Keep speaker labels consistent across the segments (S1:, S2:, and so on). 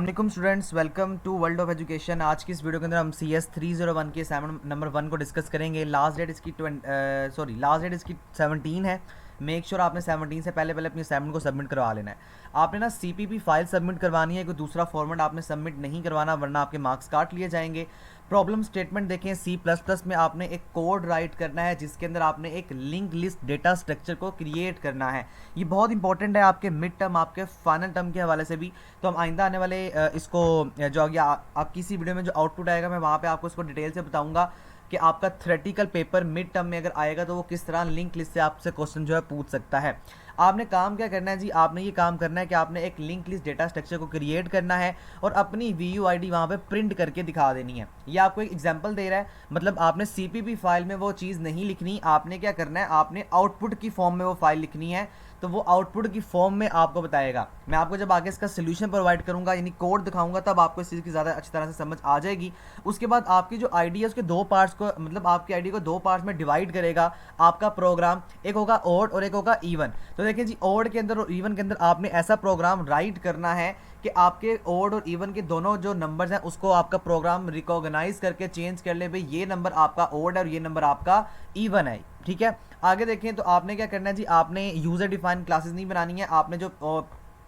S1: अस्सलाम students, welcome to world of education. आज की इस वीडियो के अंदर हम सी एस 301 के असाइनमेंट नंबर 1 को डिस्कस करेंगे। लास्ट डेट इसकी 17 है। मेक श्योर आपने 17 से पहले पहले अपनी असाइनमेंट को सबमिट करवा लेना है। आपने ना CPP फाइल सबमिट करवानी है, कोई दूसरा फॉर्मेट आपने सबमिट नहीं करवाना, वरना आपके मार्क्स काट लिए जाएंगे। प्रॉब्लम स्टेटमेंट देखें, C++ में आपने एक कोड राइट करना है जिसके अंदर आपने एक लिंक लिस्ट डेटा स्ट्रक्चर को क्रिएट करना है। ये बहुत इंपॉर्टेंट है आपके मिड टर्म, आपके फाइनल टर्म के हवाले से भी। तो हम आइंदा आने वाले इसको जो आगे आपकी इसी वीडियो में जो आउटपुट आएगा, मैं वहाँ पे आपको इसको डिटेल से बताऊंगा कि आपका थ्योरेटिकल पेपर मिड टर्म में अगर आएगा तो वो किस तरह लिंक लिस्ट से आपसे क्वेश्चन जो है पूछ सकता है। आपने काम क्या करना है जी, आपने ये काम करना है कि आपने एक लिंक लिस्ट डेटा स्ट्रक्चर को क्रिएट करना है और अपनी VUID वहाँ पे प्रिंट करके दिखा देनी है। ये आपको एक एग्जांपल दे रहा है, मतलब आपने CPP फाइल में वो चीज़ नहीं लिखनी, आपने क्या करना है, आपने आउटपुट की फॉर्म में वो फाइल लिखनी है। तो वो आउटपुट की फॉर्म में आपको बताएगा। मैं आपको जब आगे इसका सोल्यूशन प्रोवाइड करूंगा, यानी कोड दिखाऊंगा, तब आपको इस चीज़ की ज़्यादा अच्छी तरह से समझ आ जाएगी। उसके बाद आपकी जो आईडी है उसके दो पार्ट्स को, मतलब आपकी आईडी को दो पार्ट्स में डिवाइड करेगा आपका प्रोग्राम। एक होगा ओड और एक होगा इवन। तो देखिए जी, ओड के अंदर और इवन के अंदर आपने ऐसा प्रोग्राम राइट करना है कि आपके ओड और इवन के दोनों जो नंबर्स हैं उसको आपका प्रोग्राम रिकॉग्नाइज करके चेंज कर ले, भाई ये नंबर आपका ओड है और ये नंबर आपका इवन है। ठीक है, आगे देखें तो आपने क्या करना है जी, आपने यूजर डिफाइंड क्लासेस नहीं बनानी है, आपने जो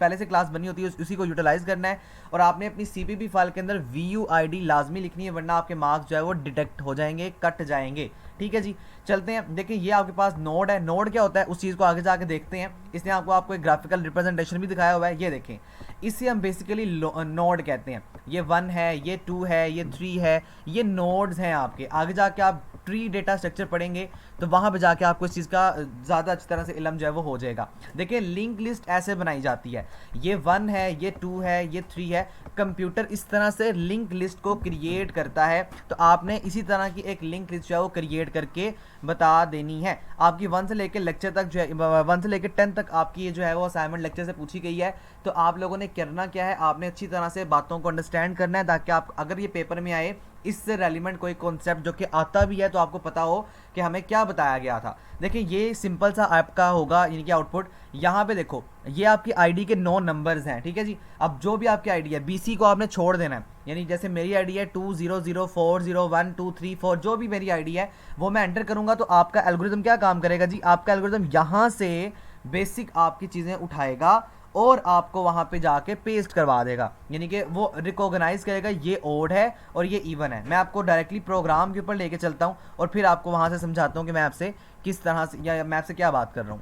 S1: पहले से क्लास बनी होती है उसी को यूटिलाइज करना है। और आपने अपनी CPP फाइल के अंदर VUID लाजमी लिखनी है, वरना आपके मार्क्स जो है वो डिटेक्ट हो जाएंगे, कट जाएंगे। ठीक है जी, चलते हैं। देखिए ये आपके पास नोड है। नोड क्या होता है उस चीज़ को आगे जाके देखते हैं। इसने आपको एक ग्राफिकल रिप्रेजेंटेशन भी दिखाया हुआ है, ये देखें। इसे हम बेसिकली नोड कहते हैं। ये 1 है, ये 2 है, ये 3 है, ये नोड्स हैं आपके। आगे जाके आप ट्री डेटा स्ट्रक्चर पढ़ेंगे तो वहाँ पे जाके आपको इस चीज़ का ज़्यादा अच्छी तरह से इल्म जो है वो हो जाएगा। देखिए लिंक लिस्ट ऐसे बनाई जाती है, ये 1 है, ये 2 है, ये 3 है। कंप्यूटर इस तरह से लिंक लिस्ट को क्रिएट करता है। तो आपने इसी तरह की एक लिंक लिस्ट जो है वो क्रिएट करके बता देनी है। आपकी 1 से लेकर लेक्चर तक जो है, 1 से लेकर 10 तक आपकी ये जो है वो असाइनमेंट लेक्चर से पूछी गई है। तो आप लोगों ने करना क्या है, आपने अच्छी तरह से बातों को अंडरस्टैंड करना है, ताकि आप अगर ये पेपर में आए इससे रेलिवेंट कोई कॉन्सेप्ट जो कि आता भी है तो आपको पता हो कि हमें क्या बताया गया था। देखिए ये सिंपल सा आपका होगा, यानी कि आउटपुट। यहाँ पे देखो, ये आपकी आईडी के 9 नंबर्स हैं। ठीक है जी, अब जो भी आपकी आईडी है BC को आपने छोड़ देना है, यानी जैसे मेरी आईडी है 2004012334, जो भी मेरी आईडी है वो मैं एंटर करूंगा तो आपका एल्गोरिथम क्या काम करेगा जी, आपका एल्गोरिथम यहाँ से बेसिक आपकी चीज़ें उठाएगा और आपको वहां पे जाके पेस्ट करवा देगा, यानी कि वो रिकॉग्नाइज करेगा ये ओड है और ये इवन है। मैं आपको डायरेक्टली प्रोग्राम के ऊपर लेके चलता हूँ और फिर आपको वहां से समझाता हूँ कि मैं आपसे किस तरह से, या मैं आपसे क्या बात कर रहा हूँ।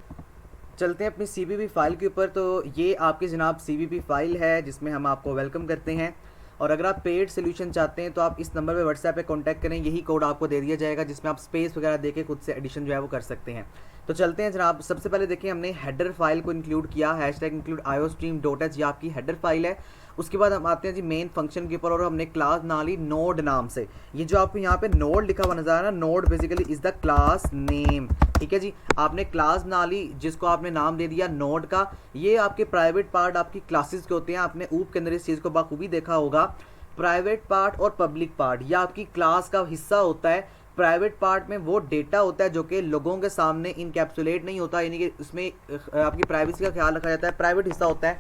S1: चलते हैं अपनी CPP फाइल के ऊपर। तो ये आपकी जनाब CPP फाइल है जिसमें हम आपको वेलकम करते हैं। और अगर आप पेड सोल्यूशन चाहते हैं तो आप इस नंबर पे व्हाट्सएप पे कांटेक्ट करें, यही कोड आपको दे दिया जाएगा जिसमें आप स्पेस वगैरह देके खुद से एडिशन जो है वो कर सकते हैं। तो चलते हैं जनाब। सबसे पहले देखिए, हमने हेडर फाइल को इंक्लूड किया, #include iostream.h, ये आपकी हेडर फाइल है। उसके बाद हम आते हैं जी मेन फंक्शन के ऊपर, और हमने क्लास ना ली नोड नाम से। ये जो आपको यहाँ पे नोड लिखा हुआ नजर आ रहा है ना, node basically is the class name. ठीक है जी, आपने क्लास ना ली जिसको आपने नाम दे दिया नोड का। ये आपके प्राइवेट पार्ट आपकी क्लासेस के होते हैं, आपने ऊप के अंदर इस चीज़ को बाखूबी देखा होगा। प्राइवेट पार्ट और पब्लिक पार्ट ये आपकी क्लास का हिस्सा होता है। प्राइवेट पार्ट में वो डेटा होता है जो कि लोगों के सामने इनकैप्सुलेट नहीं होता, यानी कि उसमें आपकी प्राइवेसी का ख्याल रखा जाता है, प्राइवेट हिस्सा होता है।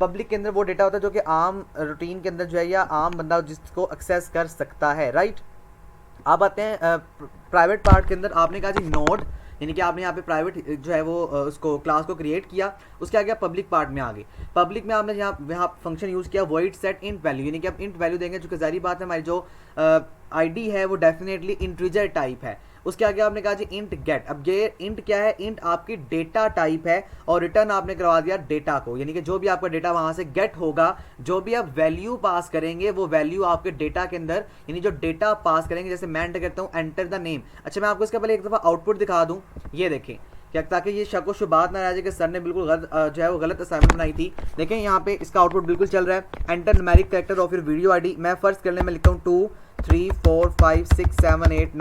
S1: पब्लिक के अंदर वो डेटा होता है जो कि आम रूटीन के अंदर जो है या आम बंदा जिसको एक्सेस कर सकता है। राइट, अब आते हैं प्राइवेट पार्ट के अंदर। आपने कहा जी नोड, यानी कि आपने यहाँ पे प्राइवेट जो है वो उसको क्लास को क्रिएट किया। उसके आगे आप पब्लिक पार्ट में आ गए। पब्लिक में आपने यहाँ फंक्शन यूज़ किया void set int value, यानी कि आप इंट वैल्यू देंगे, जो कि जारी बात है हमारी जो आईडी है वो डेफिनेटली इंटीजर टाइप है। उसके आगे आपने कहा जी इंट गेट। अब ये इंट क्या है, इंट आपकी डेटा टाइप है और रिटर्न आपने करवा दिया डेटा को, यानी कि जो भी आपका डेटा वहां से गेट होगा, जो भी आप वैल्यू पास करेंगे वो वैल्यू आपके डेटा के अंदर, यानी जो डेटा पास करेंगे, जैसे मैं एंटर करता हूँ एंटर द नेम। अच्छा, मैं आपको इसका पहले एक दफ़ा आउटपुट दिखा दूँ, ये देखें क्या, ताकि ये शक व शुबात ना रह जाए कि सर ने बिल्कुल गलत जो है वो गलत असाइनमेंट बनाई थी। देखें यहाँ पे इसका आउटपुट बिल्कुल चल रहा है। एंटर न्यूमेरिक कैरेक्टर और फिर वीडियो आईडी। मैं फर्स्ट करने में लिखता हूँ 2 3 4 5 6 7 8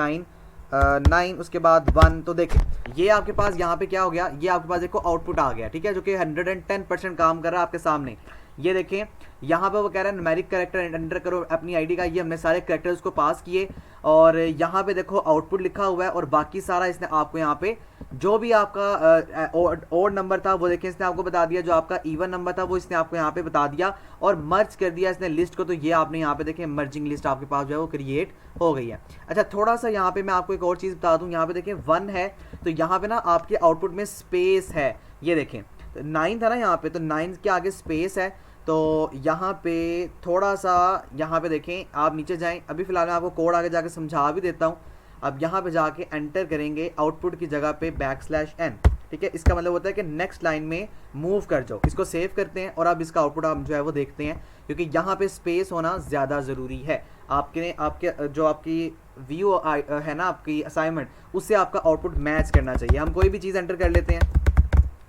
S1: 9, उसके बाद 1। तो देखें ये आपके पास यहाँ पे क्या हो गया, ये आपके पास देखो आउटपुट आ गया। ठीक है, जो कि 110% काम कर रहा है आपके सामने। ये देखें यहाँ पे वो कह रहा है न्यूमेरिक कैरेक्टर एंटर करो अपनी आईडी का। ये हमने सारे कैरेक्टर्स को पास किए और यहाँ पे देखो आउटपुट लिखा हुआ है और बाकी सारा इसने आपको यहाँ पे जो भी आपका ओड नंबर था वो देखिए इसने आपको बता दिया, जो आपका इवन नंबर था वो इसने आपको यहाँ पे बता दिया और मर्ज कर दिया इसने लिस्ट को। तो ये आपने यहाँ पे देखें मर्जिंग लिस्ट आपके पास जो है वो क्रिएट हो गई है। अच्छा थोड़ा सा यहाँ पे मैं आपको एक और चीज़ बता दूँ, यहाँ पे देखें 1 है तो यहाँ पे ना आपके आउटपुट में स्पेस है, ये देखें तो 9 था ना यहाँ पे, तो 9 के आगे स्पेस है। तो यहाँ पे थोड़ा सा यहाँ पे देखें आप नीचे जाएं, अभी फिलहाल मैं आपको कोड आगे जाके समझा भी देता हूँ। अब यहाँ पे जाके एंटर करेंगे आउटपुट की जगह पे \n, ठीक है। इसका मतलब होता है कि नेक्स्ट लाइन में मूव कर जाओ। इसको सेव करते हैं और अब इसका आउटपुट हम जो है वो देखते हैं, क्योंकि यहाँ पे स्पेस होना ज़्यादा ज़रूरी है। आपके जो आपकी व्यू है ना आपकी असाइनमेंट, उससे आपका आउटपुट मैच करना चाहिए। हम कोई भी चीज़ एंटर कर लेते हैं,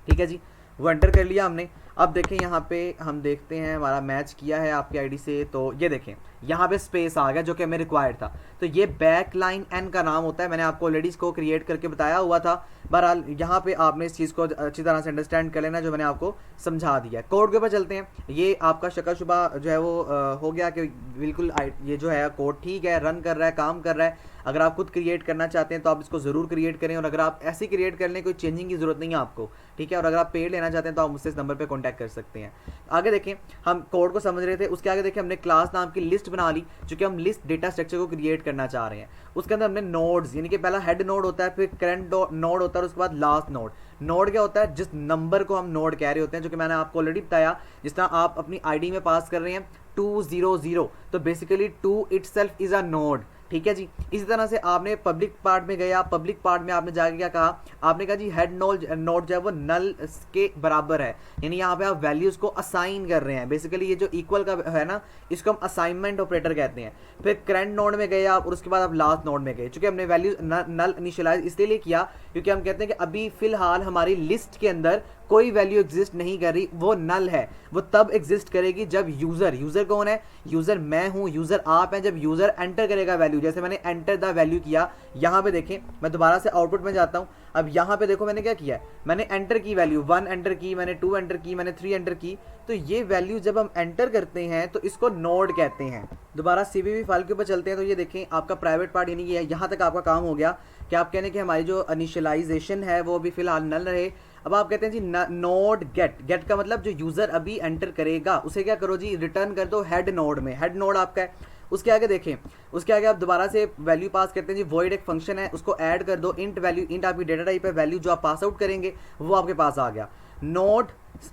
S1: ठीक है जी, वो एंटर कर लिया हमने। अब देखें यहाँ पे हम देखते हैं हमारा मैच किया है आपकी आईडी से, तो ये देखें यहाँ पे स्पेस आ गया जो कि हमें रिक्वायर्ड था। तो ये बैकलाइन एन का नाम होता है, मैंने आपको ऑलरेडी इसको क्रिएट करके बताया हुआ था। बहरहाल यहाँ पे आपने इस चीज़ को अच्छी तरह से अंडरस्टैंड कर लेना जो मैंने आपको समझा दिया है। कोड के ऊपर चलते हैं। ये आपका शक्ल शुबा जो है वो हो गया कि बिल्कुल ये जो है कोड ठीक है, रन कर रहा है, काम कर रहा है। अगर आप खुद क्रिएट करना चाहते हैं तो आप इसको ज़रूर क्रिएट करें, और अगर आप ऐसे क्रिएट कर लें कोई चेंजिंग की ज़रूरत नहीं है आपको, ठीक है। और अगर आप पेड लेना चाहते हैं तो आप मुझसे इस नंबर पे कांटेक्ट कर सकते हैं। आगे देखें, हम कोड को समझ रहे थे, उसके आगे देखें हमने क्लास नाम की लिस्ट बना ली, चूँकि हम लिस्ट डेटा स्ट्रक्चर को क्रिएट करना चाह रहे हैं। उसके अंदर हमने नोड्स, यानी कि पहला हेड नोड होता है, फिर करंट नोड होता है, और उसके बाद लास्ट नोड। नोड क्या होता है? जिस नंबर को हम नोड कह रहे होते हैं, जो कि मैंने आपको ऑलरेडी बताया। जिस तरह आप अपनी आईडी में पास कर रहे हैं 200, तो basically 2 itself is a node, ठीक है जी। इसी तरह से आपने पब्लिक पार्ट में गया, पब्लिक पार्ट में आपने जाके क्या कहा, आपने कहा जी हेड नोड जो है वो नल के बराबर है, यानी यहाँ पे आप वैल्यूज को असाइन कर रहे हैं। बेसिकली ये जो इक्वल का है ना, इसको हम असाइनमेंट ऑपरेटर कहते हैं। फिर करंट नोड में गए आप, और उसके बाद आप लास्ट नोड में गए। चूंकि हमने वैल्यू नल इनिशियलाइज इसलिए किया क्योंकि हम कहते हैं कि अभी फिलहाल हमारी लिस्ट के अंदर कोई वैल्यू एग्जिस्ट नहीं कर रही, वो नल है। वो तब एग्जिस्ट करेगी जब यूजर कौन है? यूजर मैं हूं, यूजर आप हैं। जब यूजर एंटर करेगा वैल्यू, जैसे मैंने एंटर द वैल्यू किया, यहाँ पे देखें मैं दोबारा से आउटपुट में जाता हूँ। अब यहाँ पे देखो मैंने क्या किया है, मैंने एंटर की वैल्यू 1 एंटर की, मैंने 2 एंटर की, मैंने 3 एंटर की। तो ये वैल्यू जब हम एंटर करते हैं तो इसको नोड कहते हैं। दोबारा सीवीवी फाइल के ऊपर चलते हैं, तो ये देखें आपका प्राइवेट पार्ट, यानी कि यहाँ तक आपका काम हो गया कि आप कहने कि हमारी जो इनिशियलाइजेशन है वो भी फिलहाल नल रहे। अब आप कहते हैं जी नोड गेट का मतलब जो यूजर अभी एंटर करेगा उसे क्या करो जी, रिटर्न कर दो हेड नोड में। हेड नोड आपका है। उसके आगे देखें, उसके आगे आप दोबारा से वैल्यू पास करते हैं जी, वॉइड एक फंक्शन है, उसको ऐड कर दो इंट वैल्यू। इंट आपकी डेटा टाइप है, वैल्यू जो आप पास आउट करेंगे वो आपके पास आ गया। नोड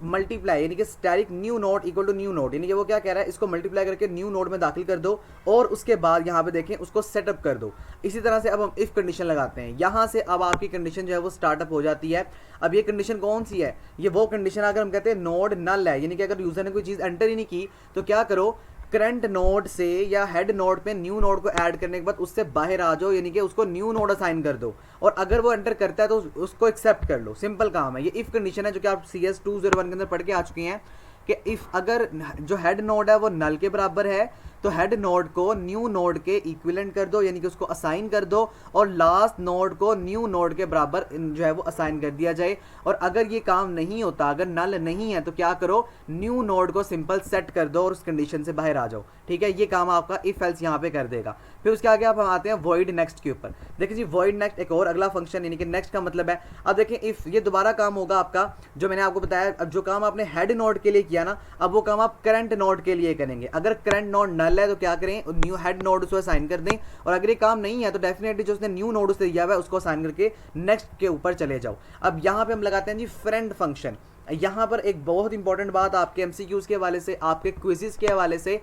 S1: मल्टीप्लाई, यानी कि static new node equal to new node, यानी कि वो क्या कह रहा है, इसको मल्टीप्लाई करके न्यू नोड में दाखिल कर दो, और उसके बाद यहाँ पे देखें उसको सेटअप कर दो। इसी तरह से अब हम इफ कंडीशन लगाते हैं, यहाँ से अब आपकी कंडीशन जो है वो स्टार्टअप हो जाती है। अब ये कंडीशन कौन सी है? ये वो कंडीशन अगर हम कहते हैं नोड नल है, यानी कि अगर यूजर ने कोई चीज़ एंटर ही नहीं की, तो क्या करो, करंट नोड से या हेड नोड पे न्यू नोड को ऐड करने के बाद उससे बाहर आ जाओ, यानी कि उसको न्यू नोड असाइन कर दो, और अगर वो एंटर करता है तो उसको एक्सेप्ट कर लो। सिंपल काम है। ये इफ कंडीशन है जो कि आप CS 201 के अंदर पढ़ के आ चुके हैं कि इफ अगर जो हेड नोड है वो नल के बराबर है तो हेड नोड को न्यू नोड के इक्विवेलेंट कर दो, यानी कि उसको असाइन कर दो, और लास्ट नोड को न्यू नोड के बराबर जो है वो असाइन कर दिया जाए। और अगर ये काम नहीं होता, अगर नल नहीं है, तो क्या करो, न्यू नोड को सिंपल सेट कर दो और उस कंडीशन से बाहर आ जाओ, ठीक है। ये काम आपका इफ एल्स यहाँ पे कर देगा। फिर उसके आगे आप आते हैं वॉइड नेक्स्ट के ऊपर। देखिए जी वॉइड नेक्स्ट एक और अगला फंक्शन, यानी कि नेक्स्ट का मतलब है, अब देखें इफ ये दोबारा काम होगा आपका, जो मैंने आपको बताया। अब जो काम आपने हेड नोड के लिए किया ना, अब वो काम आप करंट नोड के लिए करेंगे। अगर करंट नोड नल है तो क्या करें, न्यू हेड नोड उसको असाइन कर दें, और अगर ये काम नहीं है तो डेफिनेटली जो उसने न्यू नोड उससे दिया हुआ है उसको असाइन करके नेक्स्ट के ऊपर चले जाओ। अब यहाँ पे हम लगाते हैं जी फ्रेंड फंक्शन। यहाँ पर एक बहुत इंपॉर्टेंट बात आपके MCQs के हवाले से, आपके क्विज़ेस के हवाले से,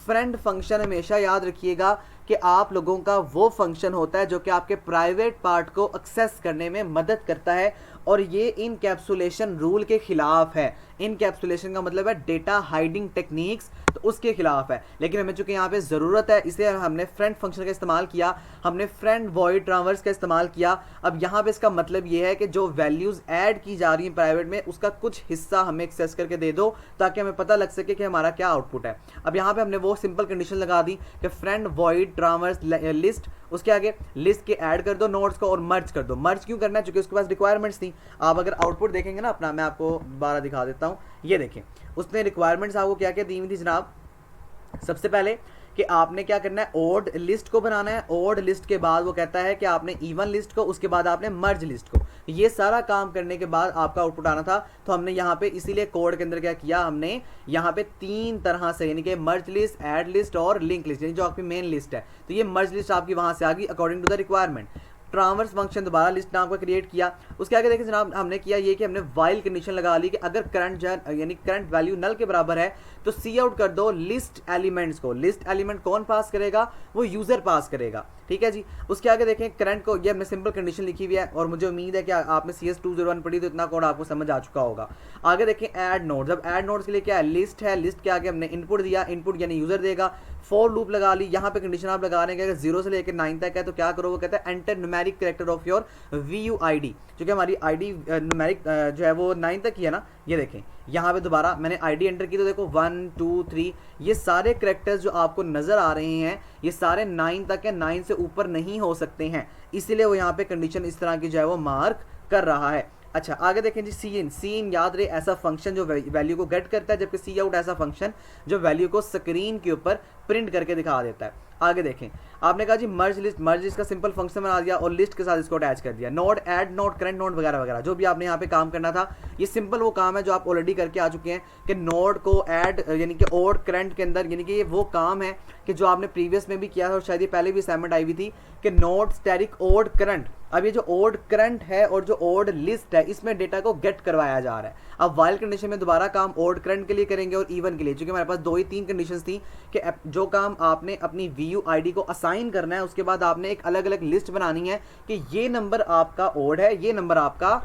S1: फ्रेंड फंक्शन हमेशा याद रखिएगा कि आप लोगों का वो फंक्शन होता है जो कि आपके प्राइवेट पार्ट को एक्सेस करने में मदद करता है, और ये इनकैप्सुलेशन रूल के खिलाफ है। इनकैप्सुलेशन का मतलब है डेटा हाइडिंग टेक्निक्स, तो उसके खिलाफ है। लेकिन हमें चूंकि यहाँ पे ज़रूरत है, इसलिए हमने फ्रेंड फंक्शन का इस्तेमाल किया, हमने फ्रेंड वॉइड ट्रांसवर्स का इस्तेमाल किया। अब यहाँ पे इसका मतलब ये है कि जो वैल्यूज़ ऐड की जा रही हैं प्राइवेट में, उसका कुछ हिस्सा हमें एक्सेस करके दे दो, ताकि हमें पता लग सके कि हमारा क्या आउटपुट है। अब यहाँ पे हमने वो सिंपल कंडीशन लगा दी कि फ्रेंड वॉइड ट्रांसवर्स लिस्ट, उसके आगे लिस्ट के ऐड कर दो नोड्स को और मर्ज कर दो। मर्ज क्यों करना है? क्योंकि उसके पास रिक्वायरमेंट्स थी। आप अगर आउटपुट देखेंगे ना अपना, मैं आपको दोबारा दिखा देता हूँ, ये देखें उसने रिक्वायरमेंट्स आपको क्या क्या दी हुई थी जनाब। सबसे पहले कि आपने क्या करना है, ओड लिस्ट को बनाना है, ओड लिस्ट के बाद वो कहता है कि आपने इवन लिस्ट को, उसके बाद आपने मर्ज लिस्ट को, ये सारा काम करने के बाद आपका आउटपुट आना था। तो हमने यहाँ पे इसीलिए कोड के अंदर क्या किया, हमने यहाँ पे 3 तरह से, यानी कि मर्ज लिस्ट, ऐड लिस्ट और लिंक लिस्ट, यानी जो आपकी मेन लिस्ट है, तो ये मर्ज लिस्ट आपकी वहाँ से आ गई according to the requirement. Transverse function दोबारा लिस्ट नाम का क्रिएट किया। उसके आगे देखिए जनाब हमने किया ये कि हमने वाइल कंडीशन लगा ली कि अगर करंट यानी करंट वैल्यू नल के बराबर है तो सी आउट कर दो लिस्ट एलिमेंट्स को। लिस्ट एलिमेंट कौन पास करेगा, वो यूजर पास करेगा, ठीक है जी। उसके आगे देखें करंट को, ये हमने सिंपल कंडीशन लिखी हुई है और मुझे उम्मीद है कि आपने CS201 पढ़ी तो इतना कोड आपको समझ आ चुका होगा। आगे देखें ऐड नोड्स। अब ऐड नोड्स के लिए क्या है, लिस्ट है, लिस्ट के आगे हमने इनपुट दिया, इनपुट यानी यूजर देगा, फॉर लूप लगा ली। यहाँ पे कंडीशन आप लगा रहे हैं कि अगर 0 से लेकर 9 तक है तो क्या करो, वो कहता है enter numeric character of your VUID, क्योंकि हमारी आईडी न्यूमेरिक जो है वो 9 तक ही है ना। ये देखें यहाँ पे दोबारा मैंने आईडी एंटर की तो देखो 1 2 3 ये सारे कैरेक्टर्स जो आपको नजर आ रहे हैं ये सारे 9 तक है, 9 से ऊपर नहीं हो सकते हैं, इसीलिए वो यहाँ पे कंडीशन इस तरह की जो है वो मार्क कर रहा है। अच्छा आगे देखें जी, सी इन याद रहे ऐसा फंक्शन जो वैल्यू को गेट करता है, जबकि सी आउट ऐसा फंक्शन जो वैल्यू को स्क्रीन के ऊपर प्रिंट करके दिखा देता है। आगे देखें आपने कहा जी मर्ज लिस्ट का सिंपल फंक्शन बना दिया और लिस्ट के साथ इसको अटैच कर दिया। Node, add node, current node वगैरह वगैरह जो भी आपने यहाँ पे काम करना था, ये सिंपल वो काम है जो आप ऑलरेडी करके आ चुके हैं कि नोड को ऐड यानी कि ओड करंट के अंदर, यानी कि ये वो काम है कि जो आपने प्रीवियस में भी किया था और शायद ये पहले भी असाइनमेंट आई हुई थी कि नोड स्टैटिक ओड करंट। अब ये जो ओड करंट है और जो ओड लिस्ट है इसमें डेटा को गेट करवाया जा रहा है। अब वाइल कंडीशन में दोबारा काम ओड करंट के लिए करेंगे और इवन के लिए, क्योंकि हमारे पास 2 ही 3 कंडीशंस थी कि जो काम आपने अपनी VUID को असाइन करना है उसके बाद आपने एक अलग अलग लिस्ट बनानी है कि ये नंबर आपका ओड है, ये नंबर आपका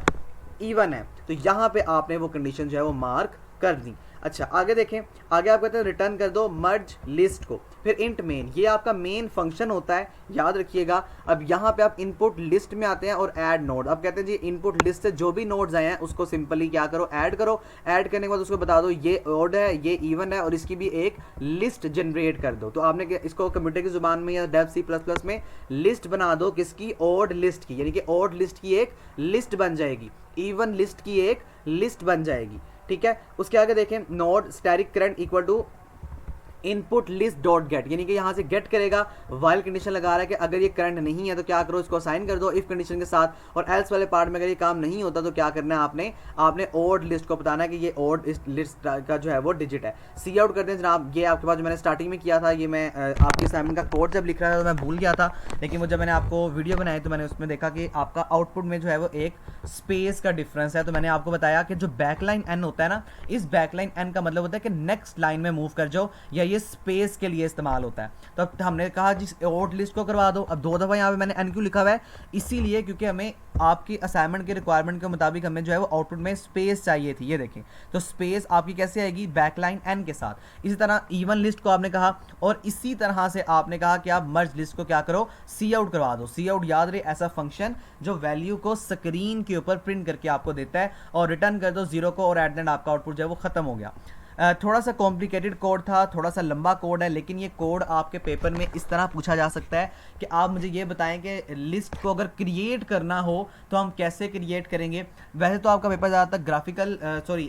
S1: इवन है, तो यहाँ पे आपने वो कंडीशन जो है वो मार्क कर दी। अच्छा आगे देखें, आगे आप कहते हैं रिटर्न कर दो मर्ज लिस्ट को, फिर इंट मेन, ये आपका मेन फंक्शन होता है, याद रखिएगा। अब यहाँ पे आप इनपुट लिस्ट में आते हैं और ऐड नोड। अब कहते हैं जी इनपुट लिस्ट से जो भी नोड्स आए हैं उसको सिंपली क्या करो, ऐड करो। ऐड करने के बाद उसको बता दो ये ओड है, ये इवन है और इसकी भी एक लिस्ट जनरेट कर दो। तो आपने इसको कंप्यूटर की जुबान में या डेव C++ में लिस्ट बना दो, किसकी, ओड लिस्ट की, यानी कि ओड लिस्ट की एक लिस्ट बन जाएगी, इवन लिस्ट की एक लिस्ट बन जाएगी, ठीक है। उसके आगे देखें node static current equal to input list dot get, यानी कि यहाँ से गेट करेगा। वाइल कंडीशन लगा रहा है कि अगर ये करंट नहीं है तो क्या करो, इसको असाइन कर दो इफ कंडीशन के साथ। और एल्स वाले पार्ट में अगर ये काम नहीं होता तो क्या करना है, आपने ओड लिस्ट को बताना है कि ये ओड लिस्ट का जो है वो डिजिट है। सी आउट करते हैं जनाब। ये आपके पास जो मैंने स्टार्टिंग में किया था, ये मैं आपके असाइनमेंट का कोड जब लिख रहा था तो मैं भूल गया था, लेकिन वो जब मैंने आपको वीडियो बनाई तो मैंने उसमें देखा कि आपका आउटपुट में जो है वो एक स्पेस का डिफरेंस है। तो मैंने आपको बताया कि जो बैकलाइन एन होता है ना, इस बैकलाइन एन का मतलब होता है कि नेक्स्ट लाइन में मूव कर जाओ, या ये स्पेस के लिए इस्तेमाल होता है। तो अब हमने कहा जिस ओड लिस्ट को करवा दो। अब 2 दफ़ा यहाँ पे मैंने एन क्यों लिखा हुआ है, इसीलिए क्योंकि हमें आपकी असाइनमेंट के रिक्वायरमेंट के मुताबिक हमें जो है वो आउटपुट में स्पेस चाहिए थी। ये देखें तो स्पेस आपकी कैसे आएगी, बैकलाइन एन के साथ। इसी तरह इवन लिस्ट को आपने कहा और इसी तरह से आपने कहा कि आप मर्ज लिस्ट को क्या करो, सी आउट करवा दो। सी आउट याद रहे ऐसा फंक्शन जो वैल्यू को स्क्रीन के ऊपर प्रिंट करके आपको देता है और रिटर्न कर दो 0 को, और एट द एंड आपका आउटपुट जो है वो खत्म हो गया। थोड़ा सा कॉम्प्लिकेटेड कोड था, थोड़ा सा लंबा कोड है, लेकिन ये कोड आपके पेपर में इस तरह पूछा जा सकता है कि आप मुझे ये बताएं कि लिस्ट को अगर क्रिएट करना हो तो हम कैसे क्रिएट करेंगे। वैसे तो आपका पेपर ज़्यादातर ग्राफिकल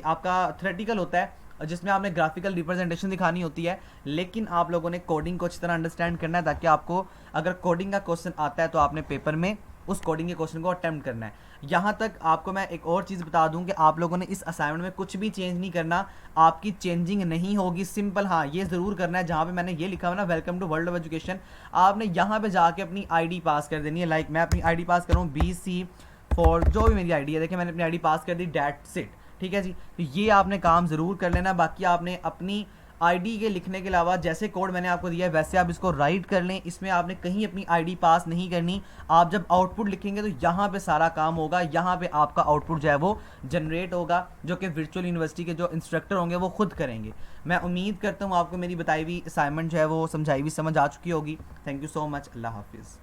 S1: आपका थ्योरेटिकल होता है जिसमें आपने ग्राफिकल रिप्रेजेंटेशन दिखानी होती है, लेकिन आप लोगों ने कोडिंग को अच्छी तरह अंडरस्टैंड करना है ताकि आपको अगर कोडिंग का क्वेश्चन आता है तो आपने पेपर में उस कोडिंग के क्वेश्चन को अटेम्प्ट करना है। यहाँ तक आपको मैं एक और चीज़ बता दूं कि आप लोगों ने इस असाइनमेंट में कुछ भी चेंज नहीं करना, आपकी चेंजिंग नहीं होगी। सिंपल हाँ ये ज़रूर करना है, जहाँ पे मैंने ये लिखा हुआ ना welcome to world of education, आपने यहाँ पे जाके अपनी आईडी पास कर देनी है। लाइक मैं अपनी आईडी पास करूँ BC4 जो भी मेरी आईडी है, देखिए मैंने अपनी आईडी पास कर दी, डेट्स इट, ठीक है जी। तो ये आपने काम ज़रूर कर लेना। बाकी आपने अपनी आईडी के लिखने के अलावा जैसे कोड मैंने आपको दिया है वैसे आप इसको राइट कर लें, इसमें आपने कहीं अपनी आईडी पास नहीं करनी। आप जब आउटपुट लिखेंगे तो यहाँ पे सारा काम होगा, यहाँ पे आपका आउटपुट जो है वो जनरेट होगा, जो कि वर्चुअल यूनिवर्सिटी के जो इंस्ट्रक्टर होंगे वो खुद करेंगे। मैं उम्मीद करता हूँ आपको मेरी बताई हुई असाइनमेंट जो है वो समझाई हुई समझ आ चुकी होगी। थैंक यू सो मच, अल्लाह हाफिज़।